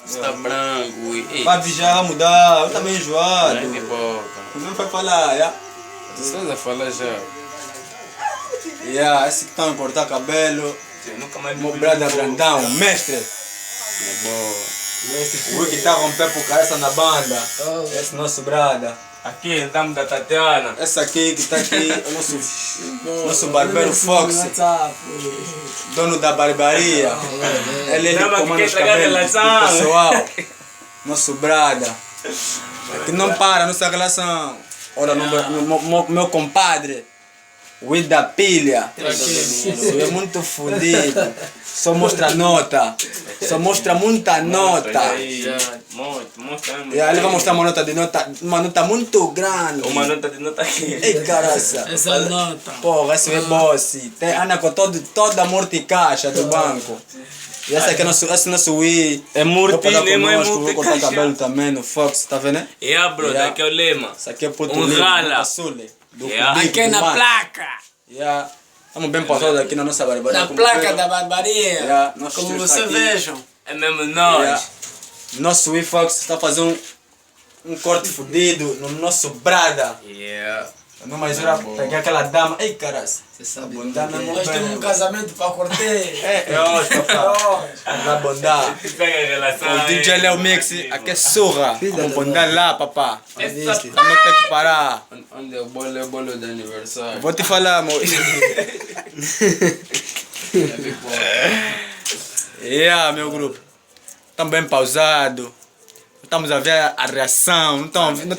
Está branco e... Papi já vai mudar, eu também enjoado. Não é de boca. Não vai falar, yeah. Tu estás a falar já. Yeah, esse que estão a cortar cabelo. Nunca mais Meu brother Brandão, mestre. É boa. O que está com o pé por cabeça na banda. Esse nosso brother. Aqui, estamos da Tatiana. Esse aqui que está aqui, o nosso barbeiro Fox. Dono da barbearia. Ele Drama que comanda quer os estragar a cabelos do relação. pessoal. Nosso brother. Que não para a nossa relação. Olha, meu compadre. O da pilha. Sou é muito fodido. Só mostra nota. Só mostra muita nota. Aí, mostra. E aí ele vai mostrar uma nota muito grande. Uma nota de nota aqui. Ei, caraça. Essa nota. Porra, esse é boss. Anda com toda a morte caixa do banco. E esse aqui é nosso Wii. É Vou Lema, é vou cortar Murti cabelo também no Fox, tá vendo? Yeah, bro, Yeah. daqui é o Lema. Esse aqui é puto Um lindo, rala. Sule. Do Yeah. Cubico, Aqui é do na Mar. placa. Yeah. Estamos bem passados aqui na nossa barbearia. Na como placa vê. da barbaria. Yeah, nós Como estamos você aqui. vejam. É mesmo nós. Yeah. Nosso Wii Fox está fazendo um corte fudido no nosso brada. Yeah. Não mais jura, peguei aquela dama. Ei, caras. Você sabe. Bondar mesmo Nós bem. temos um casamento para cortar. É hoje, papá. Vai bondar. Pega a relação. O DJ Leo Mix, aqui é surra. Vamos bondar lá, papá. Essa Vamos ter que parar. Onde é o bolo de aniversário? Vou te falar, amor. Yeah, meu grupo. Estamos bem pausados. Estamos a ver a reação. Não